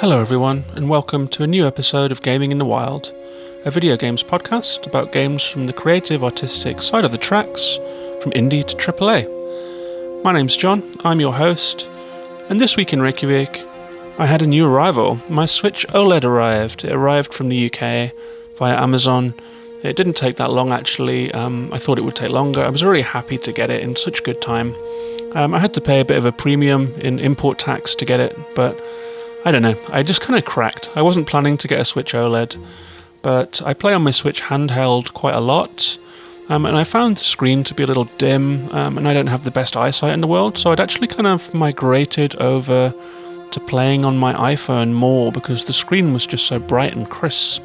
Hello everyone, and welcome to a new episode of Gaming in the Wild, a video games podcast about games from the creative, artistic side of the tracks, from indie to AAA. My name's John, I'm your host, and this week in Reykjavik, I had a new arrival. My Switch OLED arrived. It arrived from the UK via Amazon. It didn't take that long actually. I thought it would take longer. I was very happy to get it in such good time. I had to pay a bit of a premium in import tax to get it, but I don't know, I just kind of cracked. I wasn't planning to get a Switch OLED, but I play on my Switch handheld quite a lot, and I found the screen to be a little dim, and I don't have the best eyesight in the world, so I'd actually kind of migrated over to playing on my iPhone more because the screen was just so bright and crisp.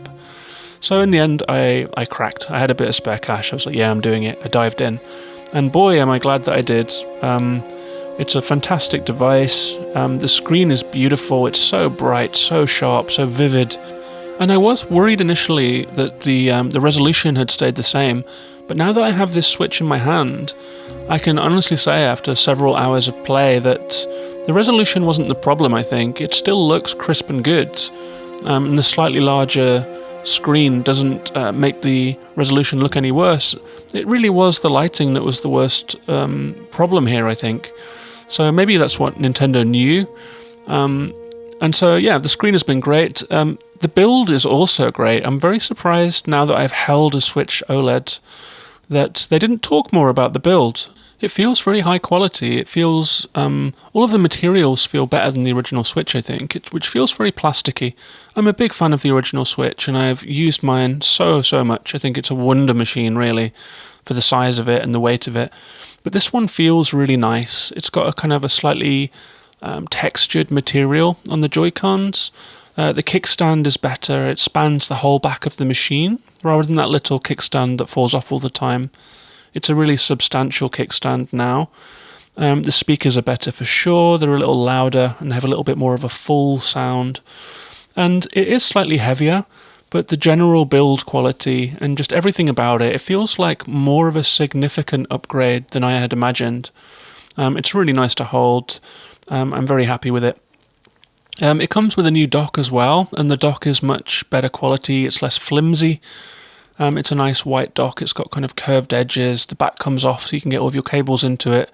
So in the end, I cracked. I had a bit of spare cash. I was like, yeah, I'm doing it. I dived in, and boy, am I glad that I did. It's a fantastic device. The screen is beautiful. It's so bright, so sharp, so vivid. And I was worried initially that the resolution had stayed the same, but now that I have this Switch in my hand, I can honestly say after several hours of play that the resolution wasn't the problem, I think. It still looks crisp and good, and the slightly larger screen doesn't make the resolution look any worse. It really was the lighting that was the worst problem here, I think. So maybe that's what Nintendo knew. And so, yeah, the screen has been great. The build is also great. I'm very surprised now that I've held a Switch OLED that they didn't talk more about the build. It feels very high quality. It feels, all of the materials feel better than the original Switch, I think, which feels very plasticky. I'm a big fan of the original Switch, and I've used mine so much. I think it's a wonder machine, really, for the size of it and the weight of it. But this one feels really nice. It's got a kind of a slightly textured material on the Joy-Cons. The kickstand is better. It spans the whole back of the machine, rather than that little kickstand that falls off all the time. It's a really substantial kickstand now. The speakers are better for sure. They're a little louder and have a little bit more of a full sound. And it is slightly heavier, but the general build quality and just everything about it, it feels like more of a significant upgrade than I had imagined. It's really nice to hold. I'm very happy with it. It comes with a new dock as well, and the dock is much better quality. It's less flimsy. It's a nice white dock. It's got kind of curved edges. The back comes off so you can get all of your cables into it.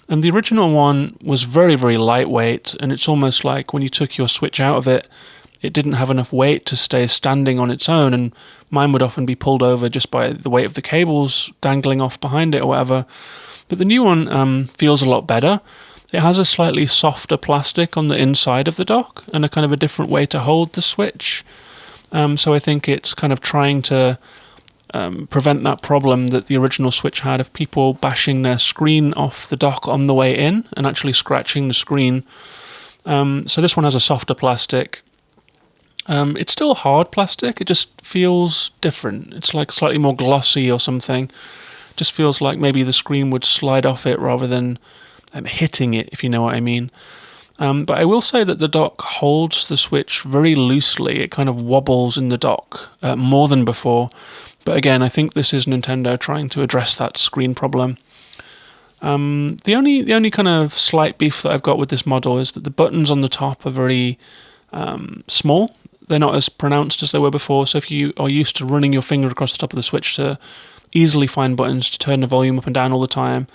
And the original one was very, very lightweight, and it's almost like when you took your Switch out of it, it didn't have enough weight to stay standing on its own, and mine would often be pulled over just by the weight of the cables dangling off behind it or whatever. But the new one feels a lot better. It has a slightly softer plastic on the inside of the dock and a kind of a different way to hold the Switch. So I think it's kind of trying to prevent that problem that the original Switch had of people bashing their screen off the dock on the way in and actually scratching the screen. So this one has a softer plastic. It's still hard plastic, it just feels different. It's like slightly more glossy or something. It just feels like maybe the screen would slide off it rather than hitting it, if you know what I mean. But I will say that the dock holds the Switch very loosely. It kind of wobbles in the dock more than before. But again, I think this is Nintendo trying to address that screen problem. The only kind of slight beef that I've got with this model is that the buttons on the top are very small. They're not as pronounced as they were before, so if you are used to running your finger across the top of the Switch to easily find buttons to turn the volume up and down all the time,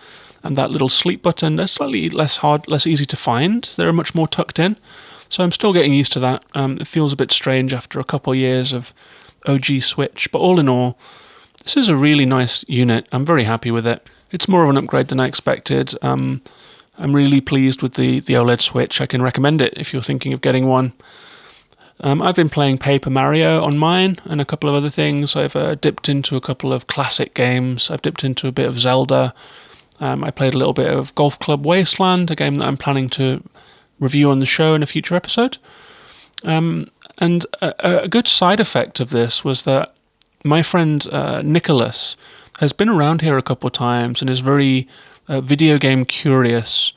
and that little sleep button, they're slightly less easy to find. They're much more tucked in, so I'm still getting used to that. It feels a bit strange after a couple of years of OG Switch, but all in all, this is a really nice unit. I'm very happy with it. It's more of an upgrade than I expected. I'm really pleased with the OLED Switch. I can recommend it if you're thinking of getting one. I've been playing Paper Mario on mine and a couple of other things. I've dipped into a couple of classic games. I've dipped into a bit of Zelda. I played a little bit of Golf Club Wasteland, a game that I'm planning to review on the show in a future episode. And a good side effect of this was that my friend Nicholas has been around here a couple of times and is very video game curious,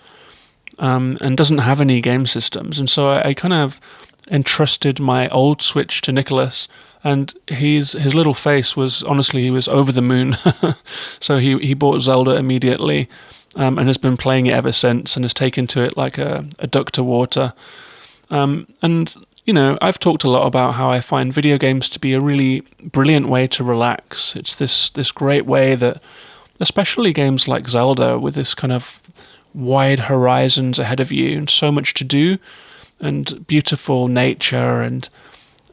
and doesn't have any game systems. And so I kind of entrusted my old Switch to Nicholas, and his little face was, honestly, he was over the moon. So he bought Zelda immediately, and has been playing it ever since, and has taken to it like a duck to water. And I've talked a lot about how I find video games to be a really brilliant way to relax. It's this great way that, especially games like Zelda, with this kind of wide horizons ahead of you and so much to do, and beautiful nature and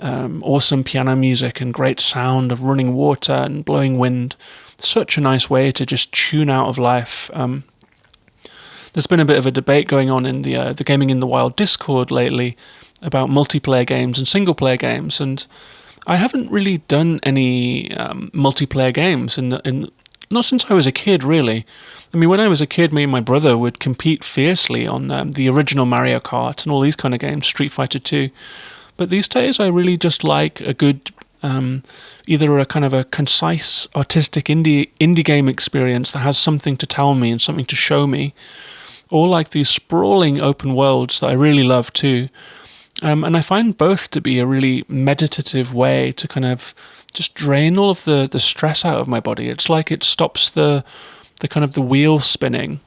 awesome piano music and great sound of running water and blowing wind. Such a nice way to just tune out of life. There's been a bit of a debate going on in the Gaming in the Wild Discord lately about multiplayer games and single-player games, and I haven't really done any multiplayer games not since I was a kid, really. I mean, when I was a kid, me and my brother would compete fiercely on the original Mario Kart and all these kind of games, Street Fighter 2. But these days, I really just like a good, either a kind of a concise, artistic indie game experience that has something to tell me and something to show me, or like these sprawling open worlds that I really love too. And I find both to be a really meditative way to kind of just drain all of the stress out of my body. It's like it stops the kind of the wheel spinning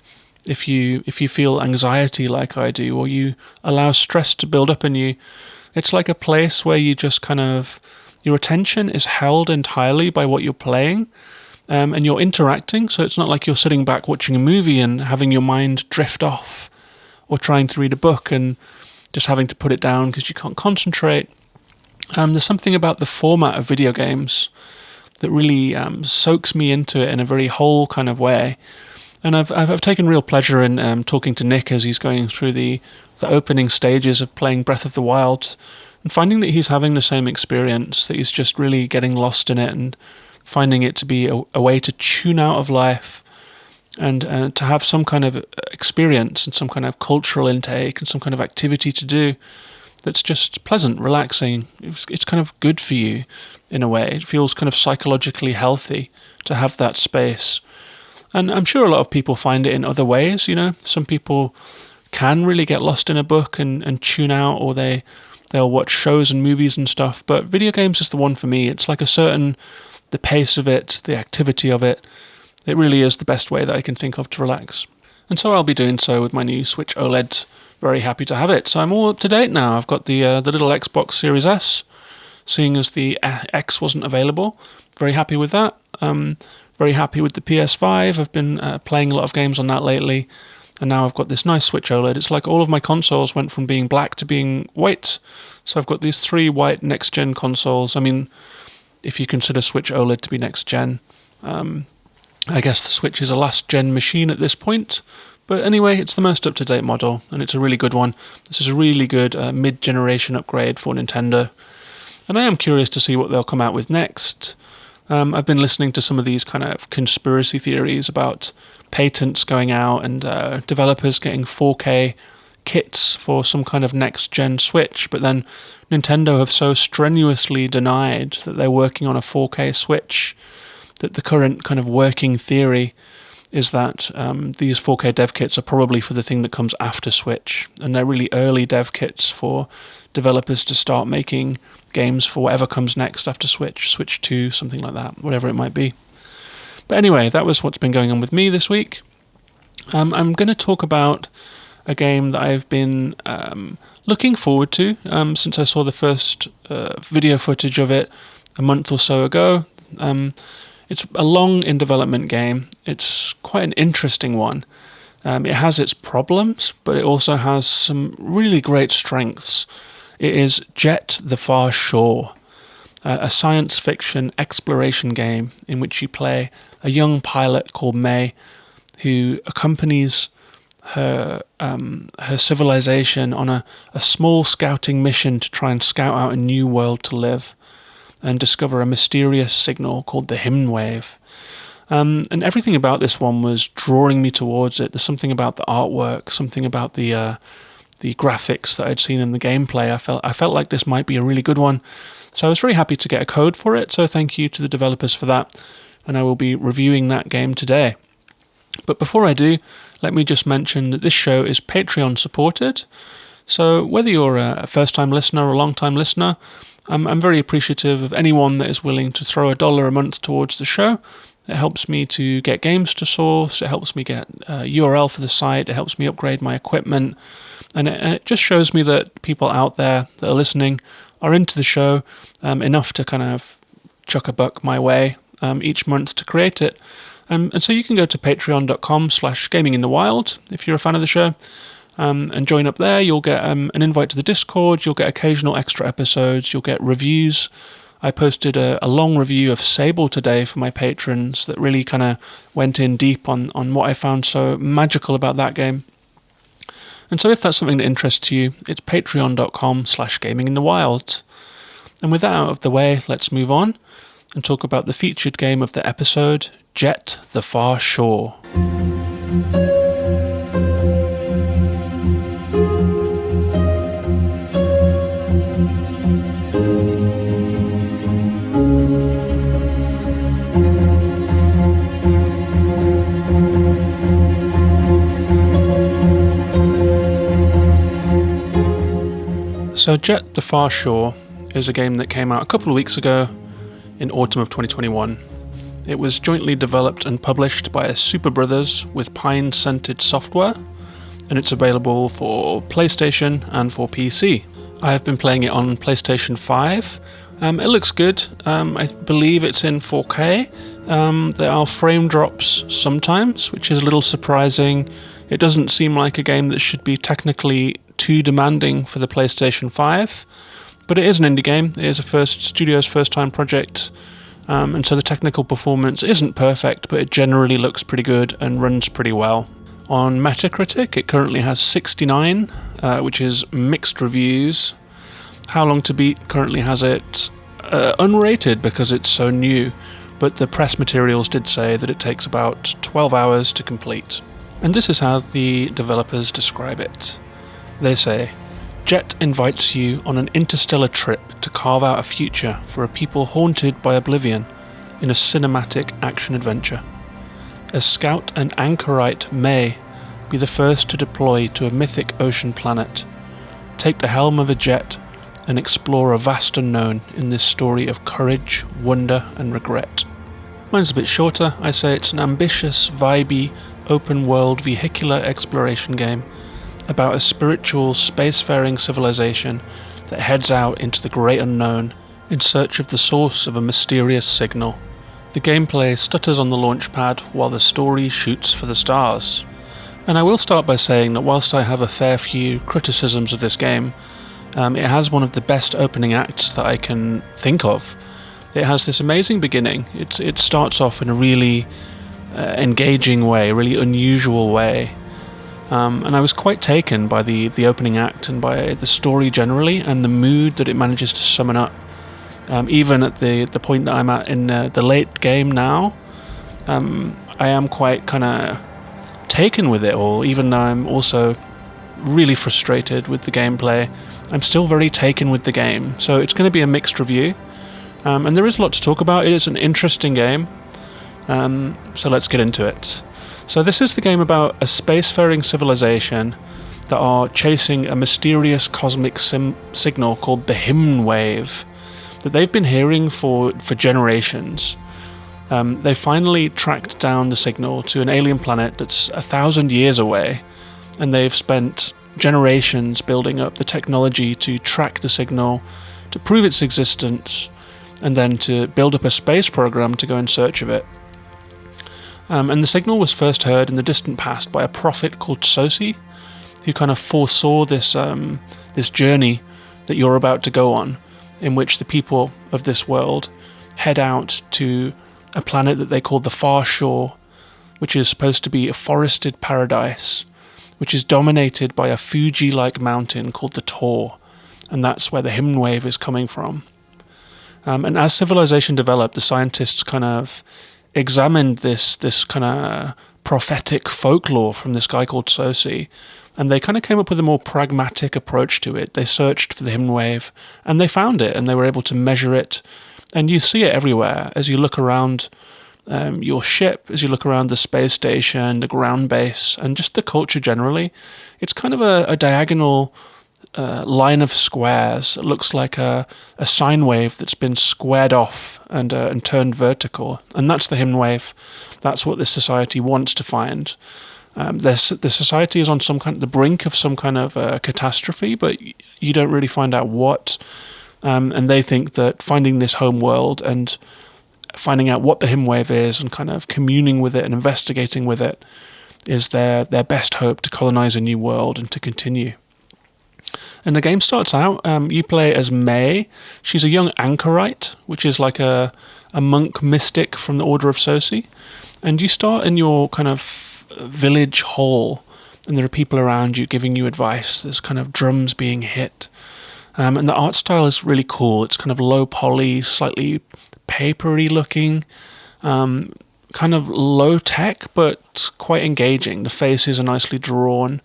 if you feel anxiety like I do, or you allow stress to build up in you. It's like a place where you just kind of, your attention is held entirely by what you're playing, and you're interacting, so it's not like you're sitting back watching a movie and having your mind drift off, or trying to read a book and just having to put it down because you can't concentrate. There's something about the format of video games that really soaks me into it in a very whole kind of way. And I've taken real pleasure in talking to Nick as he's going through the opening stages of playing Breath of the Wild, and finding that he's having the same experience, that he's just really getting lost in it and finding it to be a way to tune out of life, and to have some kind of experience and some kind of cultural intake and some kind of activity to do that's just pleasant, relaxing. It's kind of good for you in a way. It feels kind of psychologically healthy to have that space. And I'm sure a lot of people find it in other ways, Some people can really get lost in a book and tune out, or they'll watch shows and movies and stuff. But video games is the one for me. It's like the pace of it, the activity of it. It really is the best way that I can think of to relax. And so I'll be doing so with my new Switch OLED. Very happy to have it. So I'm all up to date now. I've got the little Xbox Series S, seeing as the X wasn't available. Very happy with that. Very happy with the PS5. I've been playing a lot of games on that lately. And now I've got this nice Switch OLED. It's like all of my consoles went from being black to being white. So I've got these 3 white next-gen consoles. I mean, if you consider Switch OLED to be next-gen, I guess the Switch is a last-gen machine at this point. But anyway, it's the most up-to-date model, and it's a really good one. This is a really good mid-generation upgrade for Nintendo. And I am curious to see what they'll come out with next. I've been listening to some of these kind of conspiracy theories about patents going out and developers getting 4K kits for some kind of next-gen Switch, but then Nintendo have so strenuously denied that they're working on a 4K Switch that the current kind of working theory is that these 4K dev kits are probably for the thing that comes after Switch, and they're really early dev kits for developers to start making games for whatever comes next after Switch, Switch 2, something like that, whatever it might be. But anyway, that was what's been going on with me this week. I'm going to talk about a game that I've been looking forward to since I saw the first video footage of it a month or so ago. It's a long in development game. It's quite an interesting one. It has its problems, but it also has some really great strengths. It is JETT: The Far Shore, a science fiction exploration game in which you play a young pilot called May, who accompanies her civilization on a small scouting mission to try and scout out a new world to live and discover a mysterious signal called the Hymn Wave. And everything about this one was drawing me towards it. There's something about the artwork, something about the the graphics that I'd seen in the gameplay, I felt like this might be a really good one. So I was very happy to get a code for it, so thank you to the developers for that, and I will be reviewing that game today. But before I do, let me just mention that this show is Patreon supported, so whether you're a first-time listener or a long-time listener, I'm very appreciative of anyone that is willing to throw $1 a month towards the show. It helps me to get games to source, it helps me get a URL for the site, it helps me upgrade my equipment, and it just shows me that people out there that are listening are into the show enough to kind of chuck a buck my way each month to create it. And so you can go to patreon.com/gaminginthewild if you're a fan of the show. And join up there. You'll get an invite to the Discord, you'll get occasional extra episodes, you'll get reviews. I posted a long review of Sable today for my patrons that really kind of went in deep on what I found so magical about that game. And so if that's something that interests you, it's patreon.com/gaminginthewild. And with that out of the way, let's move on and talk about the featured game of the episode, JETT: The Far Shore. So JETT: The Far Shore is a game that came out a couple of weeks ago in autumn of 2021. It was jointly developed and published by Super Brothers with Pine Scented Software, and it's available for PlayStation and for PC. I have been playing it on PlayStation 5. It looks good. I believe it's in 4K. There are frame drops sometimes, which is a little surprising. It doesn't seem like a game that should be technically too demanding for the PlayStation 5, but it is an indie game. It is a studio's first-time project, and so the technical performance isn't perfect, but it generally looks pretty good and runs pretty well. On Metacritic, it currently has 69, which is mixed reviews. How Long to Beat currently has it unrated because it's so new, but the press materials did say that it takes about 12 hours to complete. And this is how the developers describe it. They say, JETT invites you on an interstellar trip to carve out a future for a people haunted by oblivion in a cinematic action-adventure. As scout and anchorite May be the first to deploy to a mythic ocean planet, take the helm of a jet and explore a vast unknown in this story of courage, wonder and regret. Mine's a bit shorter. I say it's an ambitious, vibey, open-world vehicular exploration game about a spiritual, spacefaring civilization that heads out into the great unknown in search of the source of a mysterious signal. The gameplay stutters on the launchpad while the story shoots for the stars. And I will start by saying that whilst I have a fair few criticisms of this game, it has one of the best opening acts that I can think of. It has this amazing beginning. It starts off in a really engaging way, a really unusual way. And I was quite taken by the opening act and by the story generally and the mood that it manages to summon up. Even at the point that I'm at in the late game now, I am quite kind of taken with it all, even though I'm also really frustrated with the gameplay. I'm still very taken with the game, so it's going to be a mixed review. And there is a lot to talk about. It is an interesting game, so let's get into it. So this is the game about a spacefaring civilization that are chasing a mysterious cosmic signal called the Hymn Wave that they've been hearing for generations. They finally tracked down the signal to an alien planet that's 1,000 years away, and they've spent generations building up the technology to track the signal, to prove its existence, and then to build up a space program to go in search of it. And the signal was first heard in the distant past by a prophet called Sosi, who kind of foresaw this journey that you're about to go on, in which the people of this world head out to a planet that they call the Far Shore, which is supposed to be a forested paradise, which is dominated by a Fuji-like mountain called the Tor, and that's where the Hymn Wave is coming from. And as civilization developed, the scientists kind of examined this kind of prophetic folklore from this guy called Sosi, And they kind of came up with a more pragmatic approach to it. They searched for the hidden wave, and they found it, and they were able to measure it. And you see it everywhere as you look around your ship, as you look around the space station, the ground base, and just the culture generally. It's kind of a diagonal line of squares. It looks like a sine wave that's been squared off and turned vertical. And that's the hidden wave. That's what this society wants to find. The society is on the brink of some kind of catastrophe, but you don't really find out what. And they think that finding this home world and finding out what the hidden wave is and kind of communing with it and investigating with it is their best hope to colonize a new world and to continue. And the game starts out, you play as May. She's a young anchorite, which is like a monk mystic from the Order of Sosi. And you start in your kind of village hall, and there are people around you giving you advice. There's kind of drums being hit. And the art style is really cool. It's kind of low poly, slightly papery looking, kind of low tech, but quite engaging. The faces are nicely drawn.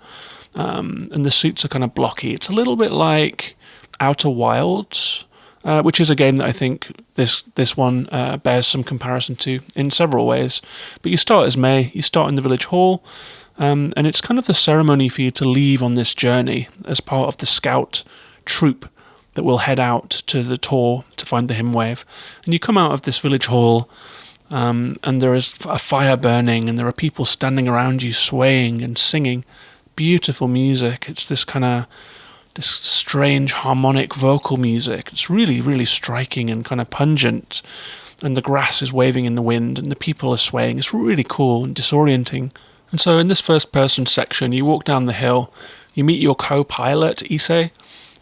And the suits are kind of blocky. It's a little bit like Outer Wilds, which is a game that I think this one bears some comparison to in several ways. But you start as May, you start in the village hall, and it's kind of the ceremony for you to leave on this journey as part of the scout troop that will head out to the tour to find the hidden wave. And you come out of this village hall, and there is a fire burning, and there are people standing around you swaying and singing. Beautiful music. It's this strange harmonic vocal music. It's really, really striking and kind of pungent. And the grass is waving in the wind and the people are swaying. It's really cool and disorienting. And so in this first person section, you walk down the hill, you meet your co-pilot, Issei.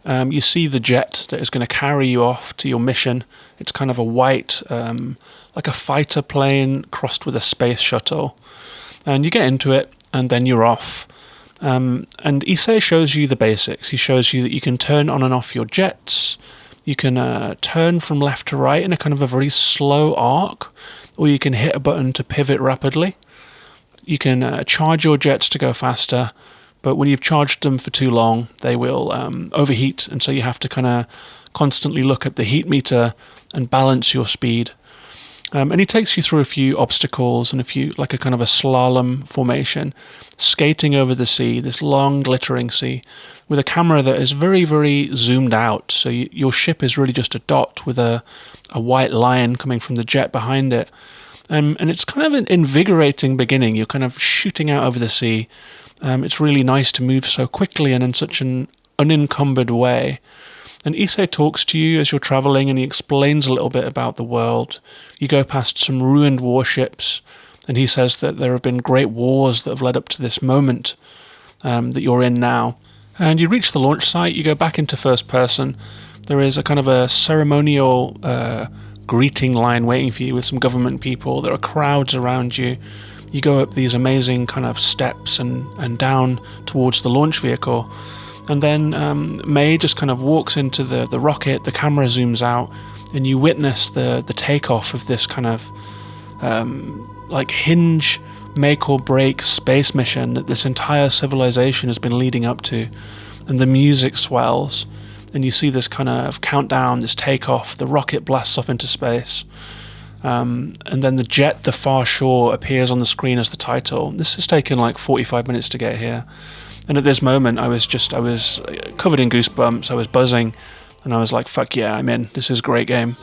You see the jet that is going to carry you off to your mission. It's kind of a white, like a fighter plane crossed with a space shuttle. And you get into it and then you're off. And Issei shows you the basics. He shows you that you can turn on and off your jets. You can turn from left to right in a kind of a very slow arc, or you can hit a button to pivot rapidly. You can charge your jets to go faster, but when you've charged them for too long, they will overheat, and so you have to kind of constantly look at the heat meter and balance your speed. And he takes you through a few obstacles and like a kind of a slalom formation, skating over the sea, this long glittering sea, with a camera that is very, very zoomed out. So your ship is really just a dot with a white line coming from the jet behind it. And it's kind of an invigorating beginning. You're kind of shooting out over the sea. It's really nice to move so quickly and in such an unencumbered way. And Issei talks to you as you're travelling, and he explains a little bit about the world. You go past some ruined warships, and he says that there have been great wars that have led up to this moment that you're in now. And you reach the launch site, you go back into first person. There is a kind of a ceremonial greeting line waiting for you with some government people. There are crowds around you. You go up these amazing kind of steps and down towards the launch vehicle. And then May just kind of walks into the rocket, the camera zooms out, and you witness the takeoff of this kind of like hinge, make or break space mission that this entire civilization has been leading up to. And the music swells, and you see this kind of countdown, this takeoff, the rocket blasts off into space. And then the jet, The Far Shore, appears on the screen as the title. This has taken like 45 minutes to get here. And at this moment, I was covered in goosebumps, I was buzzing, and I was like, fuck yeah, I'm in. This is a great game.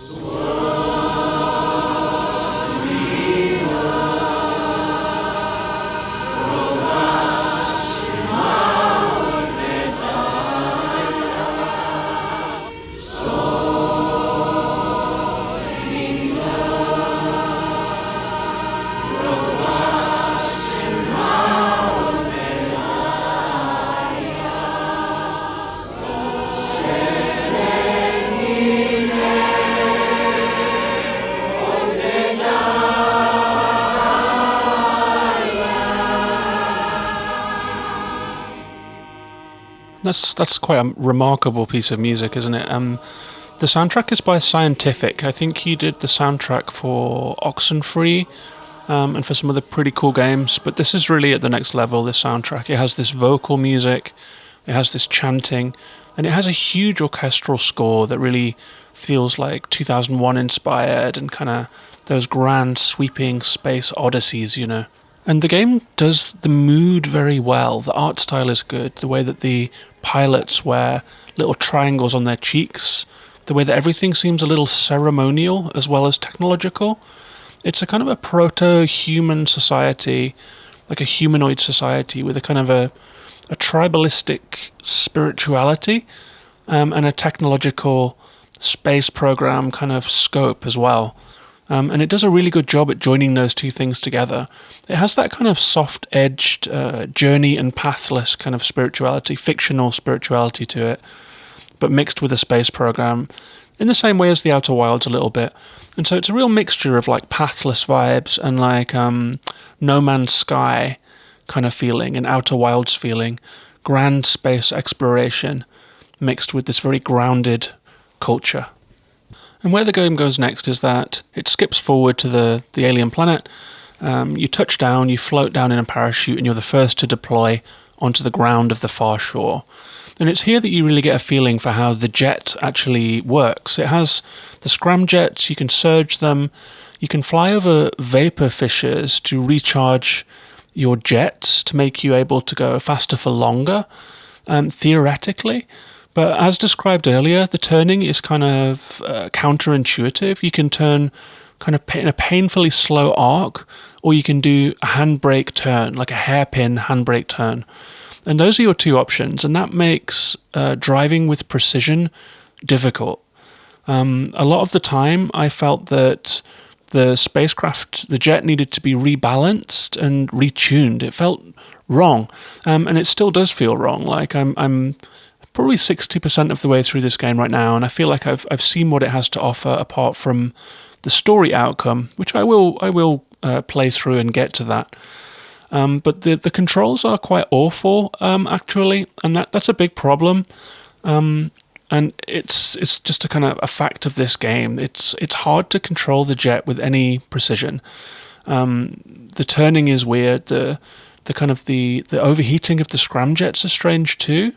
That's quite a remarkable piece of music, isn't it? The soundtrack is by Scientific. I think he did the soundtrack for Oxenfree and for some other pretty cool games, but this is really at the next level, this soundtrack. It has this vocal music, it has this chanting, and it has a huge orchestral score that really feels like 2001 inspired and kind of those grand sweeping space odysseys, you know. And the game does the mood very well. The art style is good, the way that the pilots wear little triangles on their cheeks, the way that everything seems a little ceremonial as well as technological. It's a kind of a proto-human society, like a humanoid society with a kind of a tribalistic spirituality, and a technological space program kind of scope as well. And it does a really good job at joining those two things together. It has that kind of soft-edged, journey and pathless kind of spirituality, fictional spirituality to it, but mixed with a space program in the same way as the Outer Wilds a little bit. And so it's a real mixture of like pathless vibes and like No Man's Sky kind of feeling, and Outer Wilds feeling, grand space exploration mixed with this very grounded culture. And where the game goes next is that it skips forward to the alien planet. You touch down, you float down in a parachute, and you're the first to deploy onto the ground of the far shore. And it's here that you really get a feeling for how the jet actually works. It has the scramjets, you can surge them, you can fly over vapor fissures to recharge your jets to make you able to go faster for longer, theoretically. But as described earlier, the turning is kind of counterintuitive. You can turn kind of in a painfully slow arc, or you can do a handbrake turn, like a hairpin handbrake turn. And those are your two options, and that makes driving with precision difficult. A lot of the time, I felt that the spacecraft, the jet, needed to be rebalanced and retuned. It felt wrong, and it still does feel wrong. Like I'm probably 60% of the way through this game right now, and I feel like I've seen what it has to offer apart from the story outcome, which I will play through and get to that. But the controls are quite awful, actually, and that's a big problem. And it's just a kind of a fact of this game. It's hard to control the jet with any precision. The turning is weird. The kind of the overheating of the scramjets are strange too.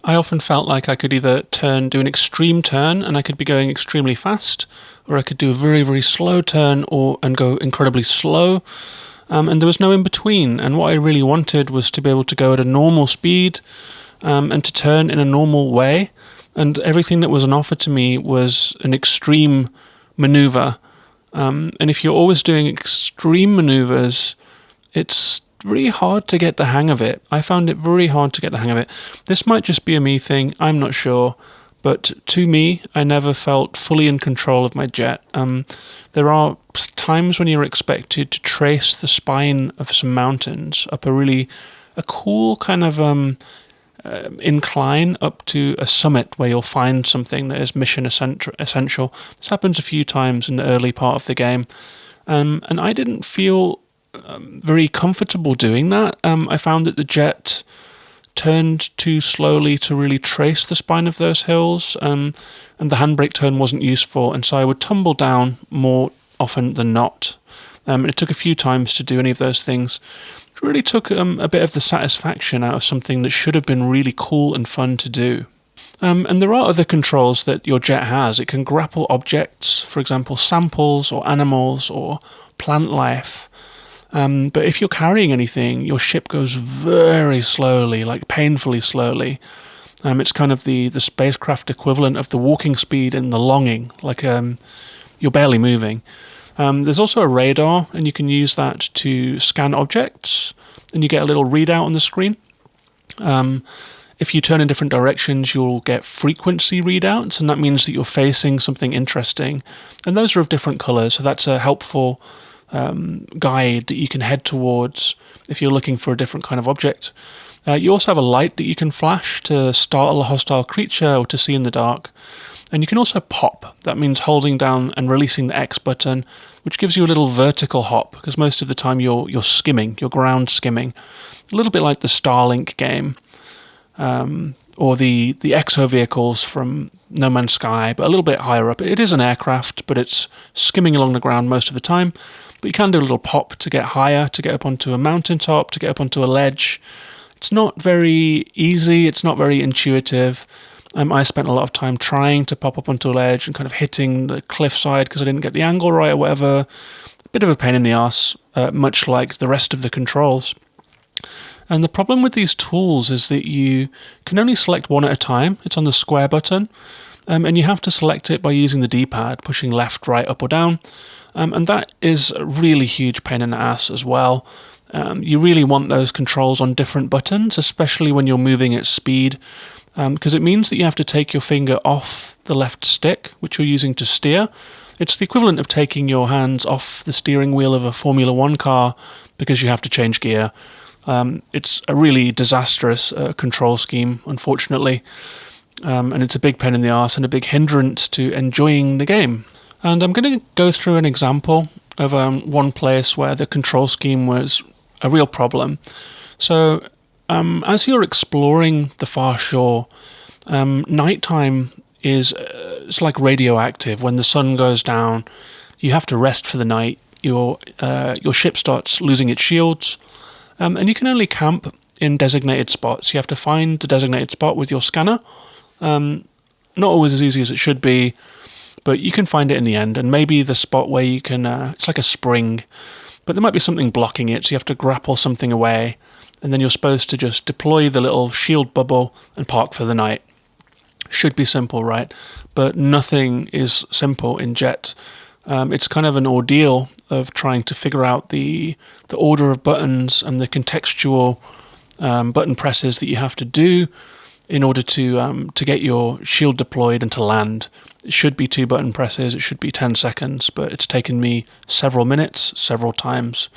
I often felt like I could either do an extreme turn and I could be going extremely fast, or I could do a very, very slow turn and go incredibly slow. And there was no in between. And what I really wanted was to be able to go at a normal speed, and to turn in a normal way. And everything that was on offer to me was an extreme maneuver. And if you're always doing extreme maneuvers, it's really hard to get the hang of it. I found it very hard to get the hang of it. This might just be a me thing, I'm not sure. But to me, I never felt fully in control of my jet. There are times when you're expected to trace the spine of some mountains up a cool kind of incline up to a summit where you'll find something that is mission essential. This happens a few times in the early part of the game. And I didn't feel very comfortable doing that. I found that the jet turned too slowly to really trace the spine of those hills, and the handbrake turn wasn't useful, and so I would tumble down more often than not. It took a few times to do any of those things. It really took a bit of the satisfaction out of something that should have been really cool and fun to do. And there are other controls that your jet has. It can grapple objects, for example, samples or animals or plant life. But if you're carrying anything, your ship goes very slowly, like painfully slowly. It's kind of the spacecraft equivalent of the walking speed and the longing, like you're barely moving. There's also a radar, and you can use that to scan objects, and you get a little readout on the screen. If you turn in different directions, you'll get frequency readouts, and that means that you're facing something interesting. And those are of different colours, so that's a helpful guide that you can head towards if you're looking for a different kind of object. You also have a light that you can flash to startle a hostile creature or to see in the dark. And you can also pop. That means holding down and releasing the X button, which gives you a little vertical hop, because most of the time you're skimming, you're ground skimming. A little bit like the Starlink game, or the exo vehicles from No Man's Sky, but a little bit higher up. It is an aircraft, but it's skimming along the ground most of the time. But you can do a little pop to get higher, to get up onto a mountaintop, to get up onto a ledge. It's not very easy, it's not very intuitive. I spent a lot of time trying to pop up onto a ledge and kind of hitting the cliffside because I didn't get the angle right or whatever. A bit of a pain in the arse, much like the rest of the controls. And the problem with these tools is that you can only select one at a time. It's on the square button, and you have to select it by using the D-pad, pushing left, right, up or down. And that is a really huge pain in the ass as well. You really want those controls on different buttons, especially when you're moving at speed, because it means that you have to take your finger off the left stick, which you're using to steer. It's the equivalent of taking your hands off the steering wheel of a Formula One car because you have to change gear. It's a really disastrous control scheme, unfortunately, and it's a big pain in the arse and a big hindrance to enjoying the game. And I'm going to go through an example of one place where the control scheme was a real problem. So, as you're exploring the far shore, nighttime is it's like radioactive. When the sun goes down, you have to rest for the night. Your ship starts losing its shields. And you can only camp in designated spots. You have to find the designated spot with your scanner. Not always as easy as it should be, but you can find it in the end. And maybe the spot where you can, it's like a spring, but there might be something blocking it, so you have to grapple something away, and then you're supposed to just deploy the little shield bubble and park for the night. Should be simple, right? But nothing is simple in JETT. It's kind of an ordeal of trying to figure out the order of buttons and the contextual button presses that you have to do in order to get your shield deployed and to land. It should be 2 button presses, it should be 10 seconds, but it's taken me several minutes, several times.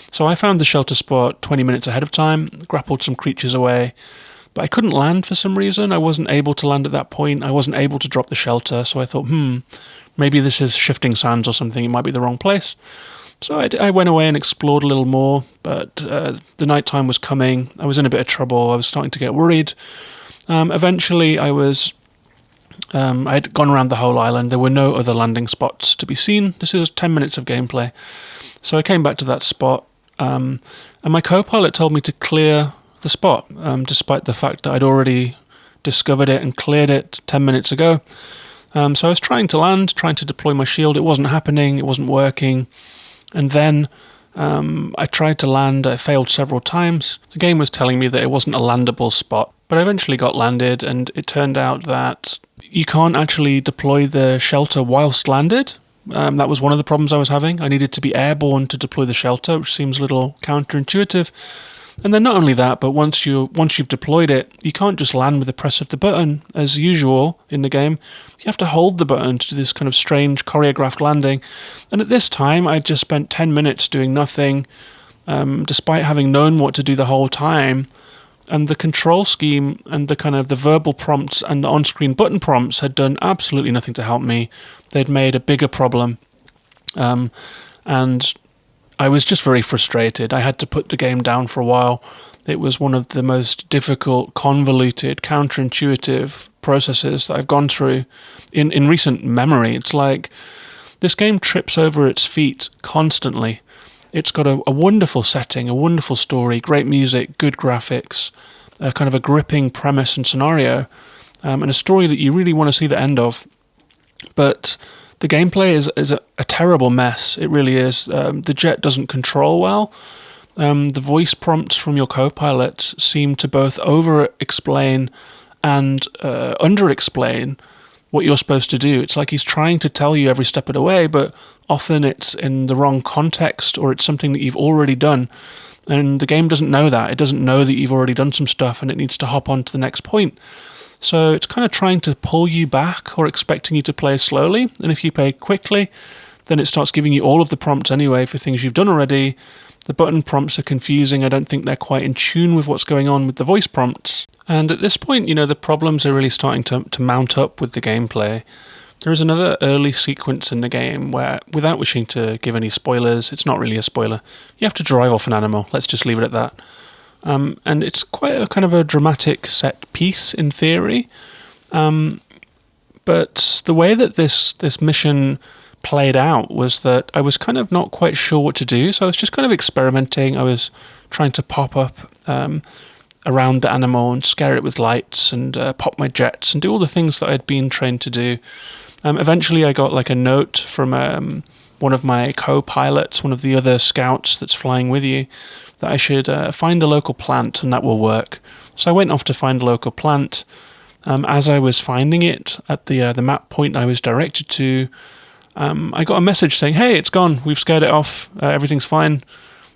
So I found the shelter spot 20 minutes ahead of time, grappled some creatures away, but I couldn't land for some reason. I wasn't able to land at that point. I wasn't able to drop the shelter, so I thought, maybe this is shifting sands or something. It might be the wrong place. So I went away and explored a little more, but the nighttime was coming. I was in a bit of trouble. I was starting to get worried. Eventually, I had gone around the whole island. There were no other landing spots to be seen. This is 10 minutes of gameplay. So I came back to that spot, and my co-pilot told me to clear the spot, despite the fact that I'd already discovered it and cleared it 10 minutes ago. So I was trying to land, trying to deploy my shield. It wasn't happening. It wasn't working. And then I tried to land. I failed several times. The game was telling me that it wasn't a landable spot. But I eventually got landed, and it turned out that you can't actually deploy the shelter whilst landed. That was one of the problems I was having. I needed to be airborne to deploy the shelter, which seems a little counterintuitive. And then not only that, but once you've deployed it, you can't just land with the press of the button, as usual in the game. You have to hold the button to do this kind of strange choreographed landing. And at this time, I just spent 10 minutes doing nothing, despite having known what to do the whole time. And the control scheme and the verbal prompts and the on-screen button prompts had done absolutely nothing to help me. They'd made a bigger problem. And I was just very frustrated. I had to put the game down for a while. It was one of the most difficult, convoluted, counterintuitive processes that I've gone through in recent memory. It's like this game trips over its feet constantly. It's got a wonderful setting, a wonderful story, great music, good graphics, a kind of a gripping premise and scenario, and a story that you really want to see the end of. But the gameplay is a terrible mess. It really is. The JETT doesn't control well. The voice prompts from your co-pilot seem to both over-explain and under-explain what you're supposed to do. It's like he's trying to tell you every step of the way, but often it's in the wrong context or it's something that you've already done. And the game doesn't know that. It doesn't know that you've already done some stuff and it needs to hop on to the next point. So it's kind of trying to pull you back or expecting you to play slowly. And if you play quickly, then it starts giving you all of the prompts anyway for things you've done already. The button prompts are confusing. I don't think they're quite in tune with what's going on with the voice prompts. And at this point, the problems are really starting to mount up with the gameplay. There is another early sequence in the game where, without wishing to give any spoilers, it's not really a spoiler, you have to drive off an animal. Let's just leave it at that. And it's quite a kind of a dramatic set piece in theory. But the way that this mission played out was that I was kind of not quite sure what to do, so I was just kind of experimenting. I was trying to pop up around the animal and scare it with lights and pop my jets and do all the things that I'd been trained to do. Eventually I got like a note from one of my co-pilots, one of the other scouts that's flying with you, that I should find a local plant and that will work. So I went off to find a local plant. As I was finding it at the map point I was directed to, I got a message saying, "Hey, it's gone. We've scared it off. Everything's fine."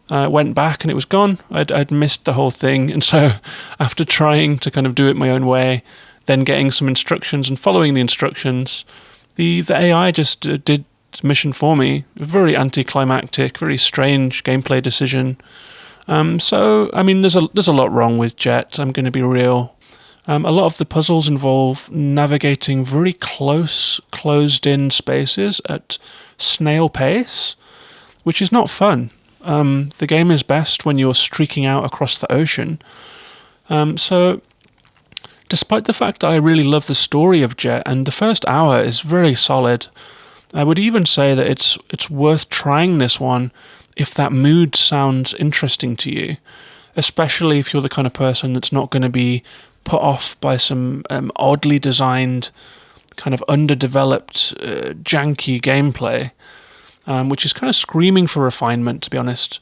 Went back and it was gone. I'd missed the whole thing, and so after trying to kind of do it my own way, then getting some instructions and following the instructions, the AI just did the mission for me. Very anticlimactic, very strange gameplay decision. So I mean, there's a lot wrong with JETT. I'm going to be real. A lot of the puzzles involve navigating very close, closed-in spaces at snail pace, which is not fun. The game is best when you're streaking out across the ocean. So, despite the fact that I really love the story of JETT, and the first hour is very solid, I would even say that it's worth trying this one if that mood sounds interesting to you, especially if you're the kind of person that's not going to be put off by some oddly designed, kind of underdeveloped, janky gameplay, which is kind of screaming for refinement, to be honest.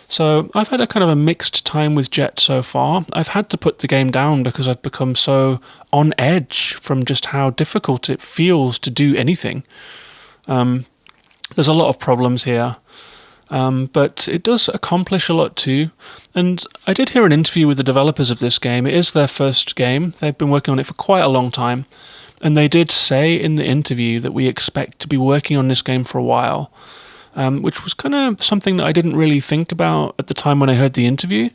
So I've had a kind of a mixed time with JETT so far. I've had to put the game down because I've become so on edge from just how difficult it feels to do anything. There's a lot of problems here. But it does accomplish a lot too. And I did hear an interview with the developers of this game. It is their first game. They've been working on it for quite a long time. And they did say in the interview that we expect to be working on this game for a while, which was kind of something that I didn't really think about at the time when I heard the interview.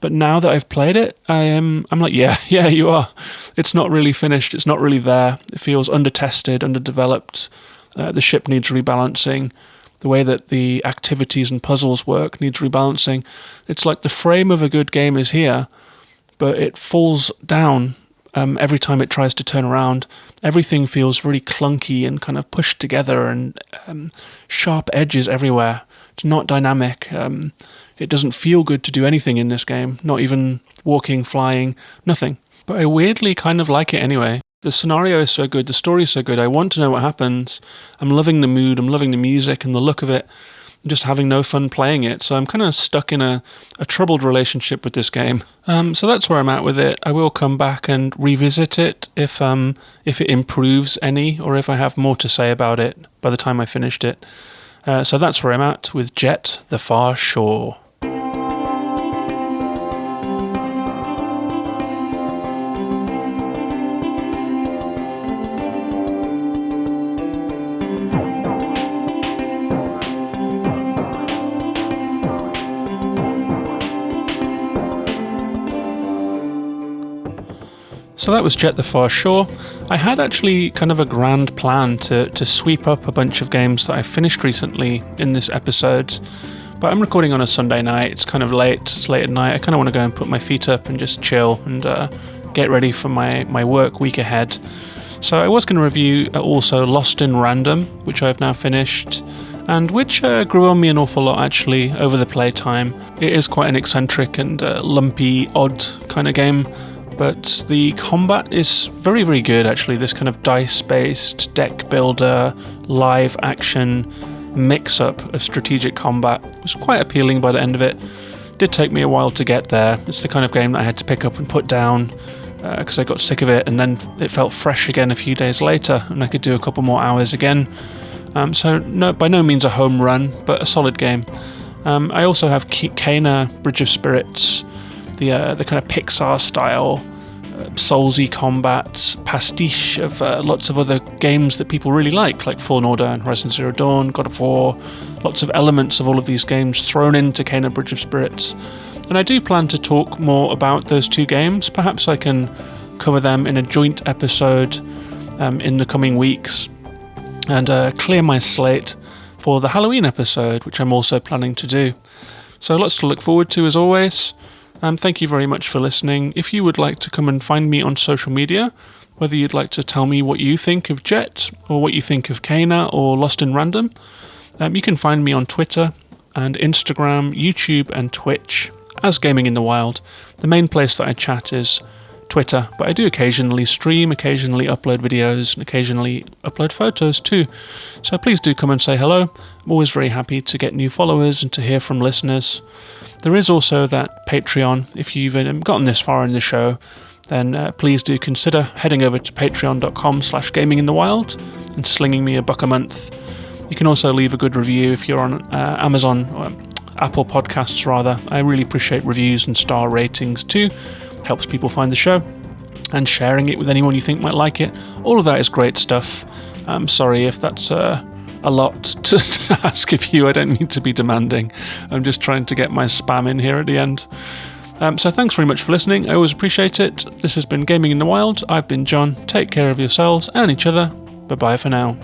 But now that I've played it, I'm like, yeah, you are. It's not really finished. It's not really there. It feels undertested, underdeveloped. The ship needs rebalancing. The way that the activities and puzzles work needs rebalancing. It's like the frame of a good game is here, but it falls down every time it tries to turn around. Everything feels very clunky and kind of pushed together, and sharp edges everywhere. It's not dynamic. It doesn't feel good to do anything in this game, not even walking, flying, nothing. But I weirdly kind of like it anyway. The scenario is so good, the story is so good, I want to know what happens. I'm loving the mood, I'm loving the music and the look of it. I'm just having no fun playing it, so I'm kind of stuck in a troubled relationship with this game. So that's where I'm at with it. I will come back and revisit it if it improves any, or if I have more to say about it by the time I finished it. So that's where I'm at with JETT: The Far Shore. So that was JETT: The Far Shore. I had actually kind of a grand plan to sweep up a bunch of games that I finished recently in this episode, but I'm recording on a Sunday night. It's kind of late. It's late at night. I kind of want to go and put my feet up and just chill and get ready for my work week ahead. So I was going to review also Lost in Random, which I've now finished, and which grew on me an awful lot actually over the playtime. It is quite an eccentric and lumpy, odd kind of game. But the combat is very, very good actually. This kind of dice-based deck builder, live action mix-up of strategic combat was quite appealing by the end of it. Did take me a while to get there. It's the kind of game that I had to pick up and put down because I got sick of it, and then it felt fresh again a few days later and I could do a couple more hours again. So no, by no means a home run, but a solid game. I also have Kena Bridge of Spirits, the kind of Pixar style Soulsy combat pastiche of lots of other games that people really like Fallen Order and Horizon Zero Dawn, God of War. Lots of elements of all of these games thrown into Kena Bridge of Spirits. And I do plan to talk more about those two games. Perhaps I can cover them in a joint episode in the coming weeks and clear my slate for the Halloween episode, which I'm also planning to do. So lots to look forward to as always. Thank you very much for listening. If you would like to come and find me on social media, whether you'd like to tell me what you think of JETT, or what you think of Kana or Lost in Random. You can find me on Twitter and Instagram, YouTube and Twitch as Gaming in the Wild. The main place that I chat is Twitter, but I do occasionally stream, occasionally upload videos, and occasionally upload photos too. So please do come and say hello. I'm always very happy to get new followers and to hear from listeners. There is also that Patreon. If you've gotten this far in the show, then please do consider heading over to patreon.com/gaminginthewild and slinging me $1 a month. You can also leave a good review if you're on Amazon, or Apple Podcasts rather. I really appreciate reviews and star ratings too. Helps people find the show, and sharing it with anyone you think might like it. All of that is great stuff. I'm sorry if that's a lot to ask of you. I don't mean to be demanding. I'm just trying to get my spam in here at the end. So thanks very much for listening. I always appreciate it. This has been Gaming in the Wild. I've been John. Take care of yourselves and each other. Bye-bye for now.